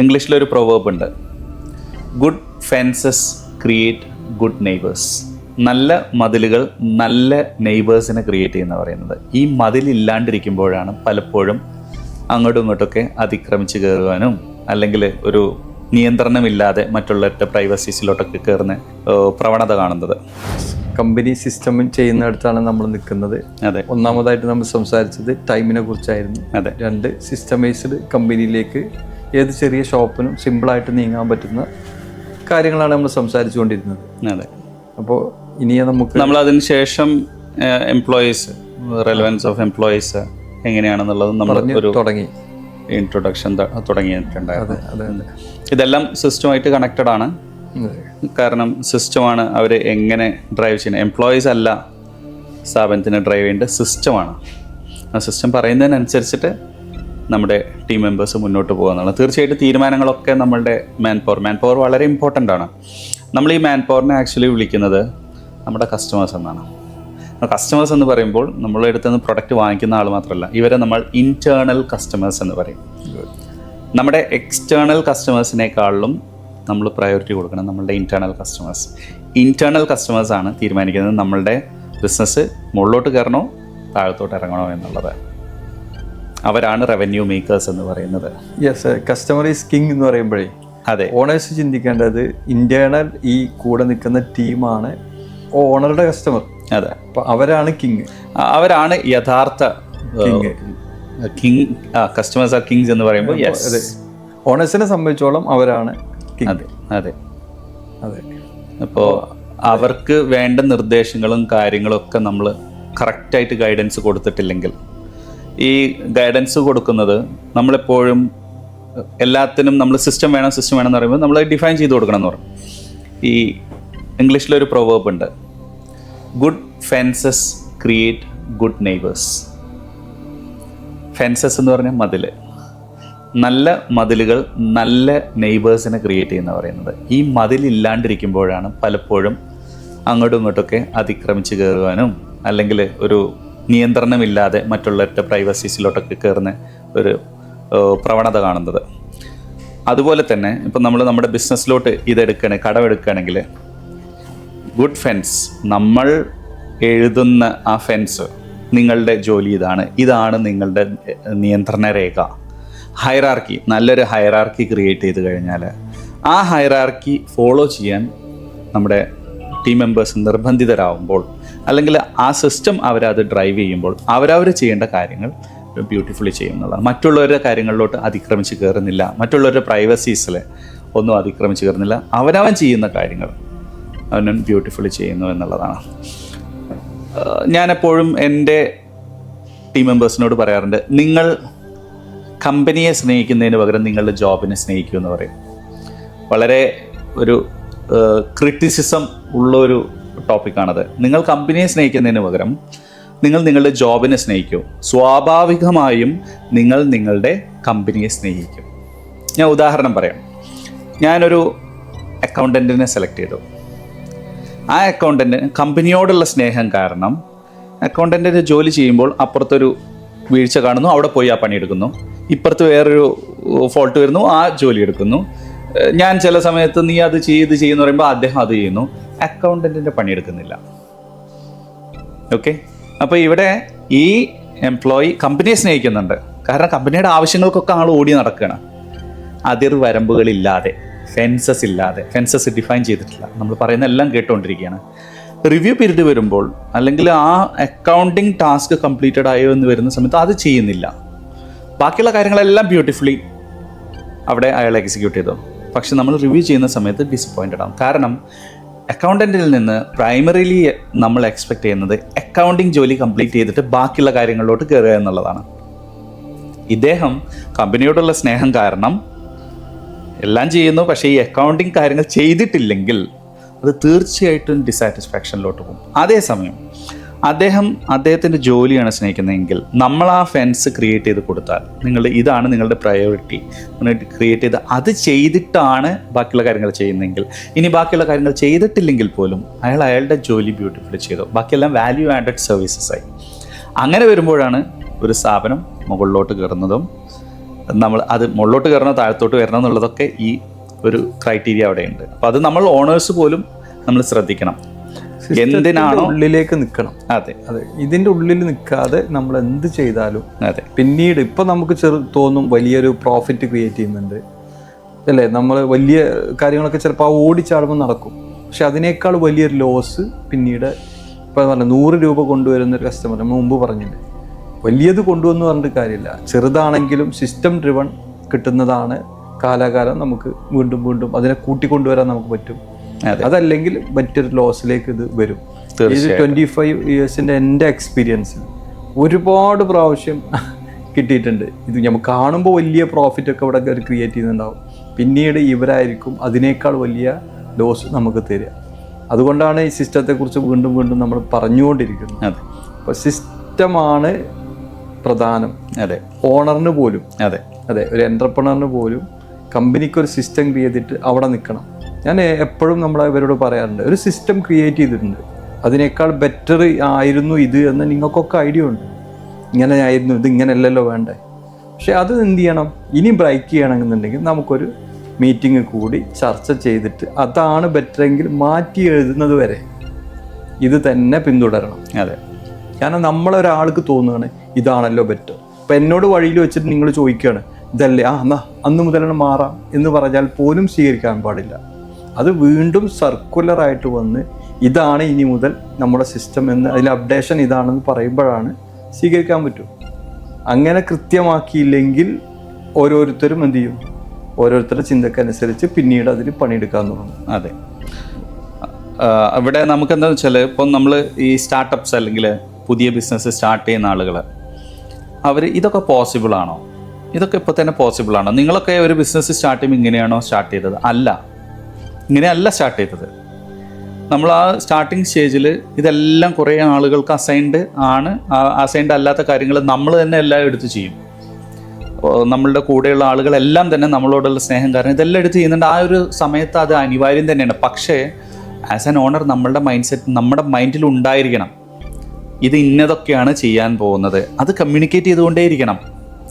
ഇംഗ്ലീഷിലൊരു പ്രൊവേർബ് ഉണ്ട്, good fences create good neighbours. നല്ല മതിലുകൾ നല്ല നെയ്ബേഴ്സിനെ ക്രിയേറ്റ് ചെയ്യുന്ന പറയുന്നത്. ഈ മതിലില്ലാണ്ടിരിക്കുമ്പോഴാണ് പലപ്പോഴും അങ്ങോട്ടും ഇങ്ങോട്ടൊക്കെ അതിക്രമിച്ച് കയറുവാനും അല്ലെങ്കിൽ ഒരു നിയന്ത്രണമില്ലാതെ മറ്റുള്ളവരുടെ പ്രൈവസീസിലോട്ടൊക്കെ കയറുന്ന പ്രവണത കാണുന്നത്. കമ്പനി സിസ്റ്റം ചെയ്യുന്നിടത്താണ് നമ്മൾ നിൽക്കുന്നത്. അതെ, ഒന്നാമതായിട്ട് നമ്മൾ സംസാരിച്ചത് ടൈമിനെ കുറിച്ചായിരുന്നു. അതെ. 2, സിസ്റ്റമൈസ്ഡ് കമ്പനിയിലേക്ക് ഏത് ചെറിയ ഷോപ്പിനും സിമ്പിളായിട്ട് നീങ്ങാൻ പറ്റുന്ന കാര്യങ്ങളാണ് നമ്മൾ സംസാരിച്ചുകൊണ്ടിരുന്നത്. അതെ. അപ്പോൾ ഇനിയെ നമ്മൾ അതിന് ശേഷം എംപ്ലോയീസ്, റെലവൻസ് ഓഫ് എംപ്ലോയീസ് എങ്ങനെയാണെന്നുള്ളത് നമ്മൾ ഒരു തുടങ്ങി ഇൻട്രൊഡക്ഷൻ തുടങ്ങിയിട്ടുണ്ടായിരുന്നു. അതെ. ഇതെല്ലാം സിസ്റ്റമായിട്ട് കണക്റ്റഡ് ആണ്. കാരണം സിസ്റ്റമാണ് അവർ എങ്ങനെ ഡ്രൈവ് ചെയ്യുന്നത്. എംപ്ലോയീസ് അല്ല സ്ഥാപനത്തിന് ഡ്രൈവ് ചെയ്യേണ്ടത്, സിസ്റ്റമാണ്. ആ സിസ്റ്റം പറയുന്നതിനനുസരിച്ചിട്ട് നമ്മുടെ ടീം മെമ്പേഴ്സ് മുന്നോട്ട് പോകുന്നതാണ്. തീർച്ചയായിട്ടും തീരുമാനങ്ങളൊക്കെ നമ്മളുടെ മാൻ പവർ വളരെ ഇമ്പോർട്ടൻ്റ് ആണ്. നമ്മൾ ഈ മാൻ പവറിനെ ആക്ച്വലി വിളിക്കുന്നത് നമ്മുടെ കസ്റ്റമേഴ്സ് എന്നാണ്. കസ്റ്റമേഴ്സ് എന്ന് പറയുമ്പോൾ നമ്മളുടെ അടുത്ത് നിന്ന് പ്രൊഡക്റ്റ് വാങ്ങിക്കുന്ന ആൾ മാത്രമല്ല, ഇവരെ നമ്മൾ ഇൻറ്റേർണൽ കസ്റ്റമേഴ്സ് എന്ന് പറയും. നമ്മുടെ എക്സ്റ്റേണൽ കസ്റ്റമേഴ്സിനേക്കാളും നമ്മൾ പ്രയോറിറ്റി കൊടുക്കണം നമ്മളുടെ ഇൻറ്റേർണൽ കസ്റ്റമേഴ്സാണ് തീരുമാനിക്കുന്നത് നമ്മളുടെ ബിസിനസ് മുകളിലോട്ട് കയറണോ താഴത്തോട്ട് ഇറങ്ങണോ എന്നുള്ളത്. അവരാണ് റവന്യൂ മേക്കേഴ്സ് എന്ന് പറയുന്നത്. യെസ്, കസ്റ്റമർ ഈസ് കിങ് എന്ന് പറയുമ്പോഴേ അതെ, ഓണേഴ്സ് ചിന്തിക്കേണ്ടത് ഇൻറ്റേർണൽ ഈ കൂടെ നിൽക്കുന്ന ടീമാണ് ഓണറുടെ കസ്റ്റമർ. അതെ, അപ്പോൾ അവരാണ് കിങ്, അവരാണ് യഥാർത്ഥ കിങ്. കസ്റ്റമേഴ്സ് ആർ കിങ്സ് എന്ന് പറയുമ്പോൾ അതെ, ഓണേഴ്സിനെ സംബന്ധിച്ചോളം അവരാണ് കിങ്. അതെ അതെ അതെ. അപ്പോൾ അവർക്ക് വേണ്ട നിർദ്ദേശങ്ങളും കാര്യങ്ങളും ഒക്കെ നമ്മൾ കറക്റ്റായിട്ട് ഗൈഡൻസ് കൊടുത്തിട്ടില്ലെങ്കിൽ, ഈ ഗൈഡൻസ് കൊടുക്കുന്നത് നമ്മളെപ്പോഴും എല്ലാത്തിനും നമ്മൾ സിസ്റ്റം വേണം എന്ന് പറയുമ്പോൾ നമ്മൾ ഡിഫൈൻ ചെയ്ത് കൊടുക്കണം എന്ന് പറയും. ഈ ഇംഗ്ലീഷിലൊരു പ്രൊവേർബ് ഉണ്ട്, good fences create good neighbours. Fences എന്ന് പറഞ്ഞാൽ മതിൽ. നല്ല മതിലുകൾ നല്ല നെയ്ബേഴ്സിനെ ക്രിയേറ്റ് ചെയ്യുന്ന പറയുന്നത്. ഈ മതിലില്ലാണ്ടിരിക്കുമ്പോഴാണ് പലപ്പോഴും അങ്ങോട്ടും ഇങ്ങോട്ടൊക്കെ അതിക്രമിച്ച് കയറുവാനും അല്ലെങ്കിൽ ഒരു നിയന്ത്രണമില്ലാതെ മറ്റുള്ളവരുടെ പ്രൈവസീസിലോട്ടൊക്കെ കയറുന്ന ഒരു പ്രവണത കാണുന്നത്. അതുപോലെ തന്നെ ഇപ്പം നമ്മൾ നമ്മുടെ ബിസിനസ്സിലോട്ട് കടമെടുക്കുകയാണെങ്കിൽ ഗുഡ് ഫെൻസ്, നമ്മൾ എഴുതുന്ന ആ ഫെൻസ്, നിങ്ങളുടെ ജോലി ഇതാണ് നിങ്ങളുടെ നിയന്ത്രണ രേഖ. ഹൈറാർക്കി, നല്ലൊരു ഹൈറാർക്കി ക്രിയേറ്റ് ചെയ്ത് കഴിഞ്ഞാൽ ആ ഹൈറാർക്കി ഫോളോ ചെയ്യാൻ നമ്മുടെ ടീം മെമ്പേഴ്സ് നിർബന്ധിതരാകുമ്പോൾ, അല്ലെങ്കിൽ ആ സിസ്റ്റം അവരത് ഡ്രൈവ് ചെയ്യുമ്പോൾ അവരവർ ചെയ്യേണ്ട കാര്യങ്ങൾ ബ്യൂട്ടിഫുള്ളി ചെയ്യും എന്നുള്ളതാണ്. മറ്റുള്ളവരുടെ കാര്യങ്ങളിലോട്ട് അതിക്രമിച്ച് കയറുന്നില്ല, മറ്റുള്ളവരുടെ പ്രൈവസീസിൽ ഒന്നും അതിക്രമിച്ച് കയറുന്നില്ല. അവനവൻ ചെയ്യുന്ന കാര്യങ്ങൾ അവൻ ബ്യൂട്ടിഫുള്ളി ചെയ്യുന്നു എന്നുള്ളതാണ്. ഞാനെപ്പോഴും എൻ്റെ ടീം മെമ്പേഴ്സിനോട് പറയാറുണ്ട്, നിങ്ങൾ കമ്പനിയെ സ്നേഹിക്കുന്നതിന് പകരം നിങ്ങളുടെ ജോബിനെ സ്നേഹിക്കൂ എന്ന് പറയും. വളരെ ഒരു ക്രിറ്റിസിസം ഉള്ളൊരു ടോപ്പിക്കാണത്. നിങ്ങൾ കമ്പനിയെ സ്നേഹിക്കുന്നതിന് പകരം നിങ്ങൾ നിങ്ങളുടെ ജോബിനെ സ്നേഹിക്കൂ. സ്വാഭാവികമായും നിങ്ങൾ നിങ്ങളുടെ കമ്പനിയെ സ്നേഹിക്കും. ഞാൻ ഉദാഹരണം പറയാം. ഞാനൊരു അക്കൗണ്ടൻറ്റിനെ സെലക്ട് ചെയ്തു. ആ അക്കൗണ്ടൻറ്റ് കമ്പനിയോടുള്ള സ്നേഹം കാരണം അക്കൗണ്ടൻറ്റിൻ്റെ ജോലി ചെയ്യുമ്പോൾ അപ്പുറത്തൊരു വീഴ്ച കാണുന്നു, അവിടെ പോയി ആ പണിയെടുക്കുന്നു. ഇപ്പുറത്ത് വേറൊരു ഫോൾട്ട് വരുന്നു, ആ ജോലി എടുക്കുന്നു. ഞാൻ ചില സമയത്ത് നീ അത് ചെയ്യുന്നു പറയുമ്പോൾ അദ്ദേഹം അത് ചെയ്യുന്നു. അക്കൗണ്ടൻറ്റിൻ്റെ പണിയെടുക്കുന്നില്ല. ഓക്കെ, അപ്പോൾ ഇവിടെ ഈ എംപ്ലോയി കമ്പനിയെ സ്നേഹിക്കുന്നുണ്ട്. കാരണം കമ്പനിയുടെ ആവശ്യങ്ങൾക്കൊക്കെ ആൾ ഓടി നടക്കുകയാണ്. അതിർവരമ്പുകളില്ലാതെ, ഫെൻസസ് ഇല്ലാതെ, ഫെൻസസ് ഡിഫൈൻ ചെയ്തിട്ടില്ല. നമ്മൾ പറയുന്ന എല്ലാം കേട്ടുകൊണ്ടിരിക്കുകയാണ്. റിവ്യൂ പീരീഡ് വരുമ്പോൾ അല്ലെങ്കിൽ ആ അക്കൗണ്ടിങ് ടാസ്ക് കംപ്ലീറ്റഡ് ആയോ എന്ന് വരുന്ന സമയത്ത് അത് ചെയ്യുന്നില്ല. ബാക്കിയുള്ള കാര്യങ്ങളെല്ലാം ബ്യൂട്ടിഫുള്ളി അവിടെ അയാൾ എക്സിക്യൂട്ട് ചെയ്തു. പക്ഷെ നമ്മൾ റിവ്യൂ ചെയ്യുന്ന സമയത്ത് ഡിസപ്പോയിൻറ്റഡ് ആവും. കാരണം അക്കൗണ്ടൻറ്റിൽ നിന്ന് പ്രൈമറിലി നമ്മൾ എക്സ്പെക്ട് ചെയ്യുന്നത് അക്കൗണ്ടിങ് ജോലി കംപ്ലീറ്റ് ചെയ്തിട്ട് ബാക്കിയുള്ള കാര്യങ്ങളിലോട്ട് കയറുക എന്നുള്ളതാണ്. ഇദ്ദേഹം കമ്പനിയോടുള്ള സ്നേഹം കാരണം എല്ലാം ചെയ്യുന്നു, പക്ഷേ ഈ അക്കൗണ്ടിങ് കാര്യങ്ങൾ ചെയ്തിട്ടില്ലെങ്കിൽ അത് തീർച്ചയായിട്ടും ഡിസാറ്റിസ്ഫാക്ഷനിലോട്ട് പോകും. അതേസമയം അദ്ദേഹത്തിൻ്റെ ജോലിയാണ് സ്നേഹിക്കുന്നതെങ്കിൽ നമ്മൾ ആ ഫെൻസ് ക്രിയേറ്റ് ചെയ്ത് കൊടുത്താൽ, ഇതാണ് നിങ്ങളുടെ പ്രയോറിറ്റി ക്രിയേറ്റ് ചെയ്ത് അത് ചെയ്തിട്ടാണ് ബാക്കിയുള്ള കാര്യങ്ങൾ ചെയ്യുന്നതെങ്കിൽ, ഇനി ബാക്കിയുള്ള കാര്യങ്ങൾ ചെയ്തിട്ടില്ലെങ്കിൽ പോലും അയാളുടെ ജോലി ബ്യൂട്ടിഫുള്ളി ചെയ്തു, ബാക്കിയെല്ലാം വാല്യൂ ആഡഡ് സർവീസസ് ആയി. അങ്ങനെ വരുമ്പോഴാണ് ഒരു സ്ഥാപനം മുകളിലോട്ട് കയറുന്നതും നമ്മൾ അത് മുകളിലോട്ട് കയറണോ താഴത്തോട്ട് വരണോ എന്നുള്ളതൊക്കെ ഈ ഒരു ക്രൈറ്റീരിയ അവിടെ ഉണ്ട്. അപ്പോൾ അത് നമ്മൾ ഓണേഴ്സ് പോലും നമ്മൾ ശ്രദ്ധിക്കണം. എന്തിനാണോ ഉള്ളിലേക്ക് നിൽക്കണം. അതെ അതെ, ഇതിൻ്റെ ഉള്ളിൽ നിൽക്കാതെ നമ്മൾ എന്ത് ചെയ്താലും അതെ പിന്നീട് ഇപ്പം നമുക്ക് തോന്നും വലിയൊരു പ്രോഫിറ്റ് ക്രിയേറ്റ് ചെയ്യുന്നുണ്ട് അല്ലേ, നമ്മൾ വലിയ കാര്യങ്ങളൊക്കെ ചിലപ്പോൾ ഓടിച്ചാടുമ്പോൾ നടക്കും. പക്ഷെ അതിനേക്കാൾ വലിയൊരു ലോസ് പിന്നീട് ഇപ്പോൾ പറഞ്ഞ 100 രൂപ കൊണ്ടുവരുന്ന ഒരു കസ്റ്റമർ നമ്മൾ മുമ്പ് പറഞ്ഞില്ലേ, വലിയത് കൊണ്ടുവന്ന് പറഞ്ഞിട്ട് കാര്യമില്ല, ചെറുതാണെങ്കിലും സിസ്റ്റം ഡ്രിവൺ കിട്ടുന്നതാണ് കാലാകാലം നമുക്ക് വീണ്ടും വീണ്ടും അതിനെ കൂട്ടിക്കൊണ്ടുവരാൻ നമുക്ക് പറ്റും. അതല്ലെങ്കിൽ മറ്റൊരു ലോസിലേക്ക് ഇത് വരും. ഇത് 25 ഇയേഴ്സിൻ്റെ എൻ്റെ എക്സ്പീരിയൻസിൽ ഒരുപാട് പ്രാവശ്യം കിട്ടിയിട്ടുണ്ട്. ഇത് നമുക്ക് കാണുമ്പോൾ വലിയ പ്രോഫിറ്റൊക്കെ ഇവിടെ ക്രിയേറ്റ് ചെയ്യുന്നുണ്ടാവും, പിന്നീട് ഇവരായിരിക്കും അതിനേക്കാൾ വലിയ ലോസ് നമുക്ക് തരിക. അതുകൊണ്ടാണ് ഈ സിസ്റ്റത്തെക്കുറിച്ച് വീണ്ടും വീണ്ടും നമ്മൾ പറഞ്ഞുകൊണ്ടിരിക്കുന്നത്. അപ്പോൾ സിസ്റ്റമാണ് പ്രധാനം. അതെ, ഓണറിന് പോലും അതെ അതെ ഒരു എൻ്റർപ്രണറിന് പോലും കമ്പനിക്കൊരു സിസ്റ്റം ക്രിയേറ്റ് ചെയ്തിട്ട് അവിടെ നിൽക്കണം. ഞാൻ എപ്പോഴും ഇവരോട് പറയാറുണ്ട്, ഒരു സിസ്റ്റം ക്രിയേറ്റ് ചെയ്തിട്ടുണ്ട്, അതിനേക്കാൾ ബെറ്റർ ആയിരുന്നു ഇത് എന്ന് നിങ്ങൾക്കൊക്കെ ഐഡിയ ഉണ്ട്, ഇങ്ങനെ ആയിരുന്നു ഇത്, ഇങ്ങനെയല്ലല്ലോ വേണ്ടേ. പക്ഷെ അത് എന്ത് ചെയ്യണം, ഇനി ബ്രേക്ക് ചെയ്യണമെന്നുണ്ടെങ്കിൽ നമുക്കൊരു മീറ്റിംഗ് കൂടി ചർച്ച ചെയ്തിട്ട് അതാണ് ബെറ്ററെങ്കിൽ മാറ്റി എഴുതുന്നത് വരെ ഇത് തന്നെ പിന്തുടരണം. അതെ, കാരണം നമ്മളൊരാൾക്ക് തോന്നുകയാണ് ഇതാണല്ലോ ബെറ്റർ. അപ്പം എന്നോട് വഴിയിൽ വെച്ചിട്ട് നിങ്ങൾ ചോദിക്കുകയാണ് ഇതല്ലേ, എന്നാ അന്ന് മുതലാണ് മാറാം എന്ന് പറഞ്ഞാൽ പോലും സ്വീകരിക്കാൻ പാടില്ല. അത് വീണ്ടും സർക്കുലറായിട്ട് വന്ന് ഇതാണ് ഇനി മുതൽ നമ്മുടെ സിസ്റ്റം എന്ന് അതിൽ അപ്ഡേഷൻ ഇതാണെന്ന് പറയുമ്പോഴാണ് സ്വീകരിക്കാൻ പറ്റും. അങ്ങനെ കൃത്യമാക്കിയില്ലെങ്കിൽ ഓരോരുത്തരും എന്ത് ചെയ്യും, ഓരോരുത്തരുടെ ചിന്തക്കനുസരിച്ച് പിന്നീട് അതിൽ പണിയെടുക്കാൻ തുടങ്ങും. അതെ, ഇവിടെ നമുക്ക് എന്താണെന്ന് വെച്ചാൽ ഇപ്പം നമ്മൾ ഈ സ്റ്റാർട്ടപ്സ് അല്ലെങ്കിൽ പുതിയ ബിസിനസ് സ്റ്റാർട്ട് ചെയ്യുന്ന ആളുകൾ അവർ ഇതൊക്കെ പോസിബിളാണോ, ഇതൊക്കെ ഇപ്പോൾ തന്നെ പോസിബിളാണോ, നിങ്ങളൊക്കെ ഒരു ബിസിനസ് സ്റ്റാർട്ട് ചെയ്യുമ്പോൾ ഇങ്ങനെയാണോ സ്റ്റാർട്ട് ചെയ്തത്? അല്ല, ഇങ്ങനെയല്ല സ്റ്റാർട്ട് ചെയ്തത്. നമ്മൾ ആ സ്റ്റാർട്ടിങ് സ്റ്റേജിൽ ഇതെല്ലാം കുറേ ആളുകൾക്ക് അസൈൻഡ് ആണ്. അസൈൻഡ് അല്ലാത്ത കാര്യങ്ങൾ നമ്മൾ തന്നെ എല്ലാം എടുത്ത് ചെയ്യും. നമ്മളുടെ കൂടെയുള്ള ആളുകളെല്ലാം തന്നെ നമ്മളോടുള്ള സ്നേഹം കാരണം ഇതെല്ലാം എടുത്ത് ചെയ്യുന്നുണ്ട്. ആ ഒരു സമയത്ത് അത് അനിവാര്യം തന്നെയാണ്. പക്ഷേ ആസ് ആൻ ഓണർ നമ്മളുടെ മൈൻഡ് സെറ്റ് നമ്മുടെ മൈൻഡിൽ ഉണ്ടായിരിക്കണം, ഇത് ഇന്നതൊക്കെയാണ് ചെയ്യാൻ പോകുന്നത്. അത് കമ്മ്യൂണിക്കേറ്റ് ചെയ്തുകൊണ്ടേയിരിക്കണം.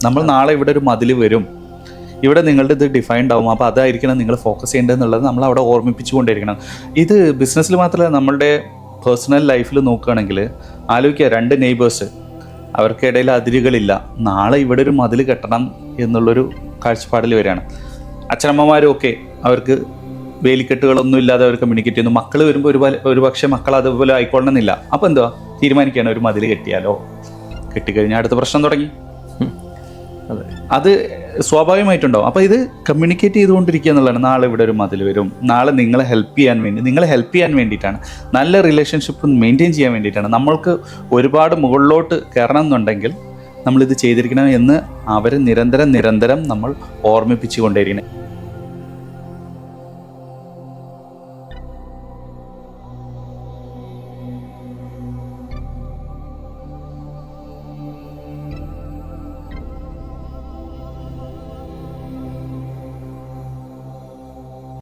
നമ്മൾ നാളെ ഇവിടെ ഒരു മതിൽ വരും, ഇവിടെ നിങ്ങളുടെ ഇത് ഡിഫൈൻഡ് ആവും, അപ്പോൾ അതായിരിക്കണം നിങ്ങൾ ഫോക്കസ് ചെയ്യേണ്ടതെന്നുള്ളത് നമ്മൾ അവിടെ ഓർമ്മിപ്പിച്ചുകൊണ്ടിരിക്കണം. ഇത് ബിസിനസ്സിൽ മാത്രമല്ല, നമ്മളുടെ പേഴ്സണൽ ലൈഫിൽ നോക്കുകയാണെങ്കിൽ ആലോചിക്കുക, 2 നെയ്ബേഴ്സ്, അവർക്കിടയിൽ അതിരുകളില്ല, നാളെ ഇവിടെ ഒരു മതിൽ കെട്ടണം എന്നുള്ളൊരു കാഴ്ചപ്പാടിൽ വരികയാണ്. അച്ഛനമ്മമാരും ഒക്കെ അവർക്ക് വേലിക്കെട്ടുകളൊന്നും ഇല്ലാതെ അവർ കമ്മ്യൂണിക്കേറ്റ് ചെയ്യുന്നു. മക്കൾ വരുമ്പോൾ ഒരു പക്ഷേ മക്കൾ അതുപോലെ ആയിക്കൊള്ളണമെന്നില്ല. അപ്പോൾ എന്തുവാ തീരുമാനിക്കുകയാണ്, ഒരു മതിൽ കെട്ടിയാലോ, കെട്ടിക്കഴിഞ്ഞാൽ അടുത്ത പ്രശ്നം തുടങ്ങി. അതെ, അത് സ്വാഭാവികമായിട്ടുണ്ടാവും. അപ്പോൾ ഇത് കമ്മ്യൂണിക്കേറ്റ് ചെയ്തുകൊണ്ടിരിക്കുക എന്നുള്ളതാണ്. നാളെ ഇവിടെ ഒരു മതിൽ വരും, നാളെ നിങ്ങളെ ഹെൽപ്പ് ചെയ്യാൻ വേണ്ടിയിട്ടാണ്, നല്ല റിലേഷൻഷിപ്പ് മെയിൻറ്റെയിൻ ചെയ്യാൻ വേണ്ടിയിട്ടാണ്. നമ്മൾക്ക് ഒരുപാട് മുകളിലോട്ട് കയറണം എന്നുണ്ടെങ്കിൽ നമ്മളിത് ചെയ്തിരിക്കണം എന്ന് അവർ നിരന്തരം നമ്മൾ ഓർമ്മിപ്പിച്ചു കൊണ്ടേയിരിക്കണം.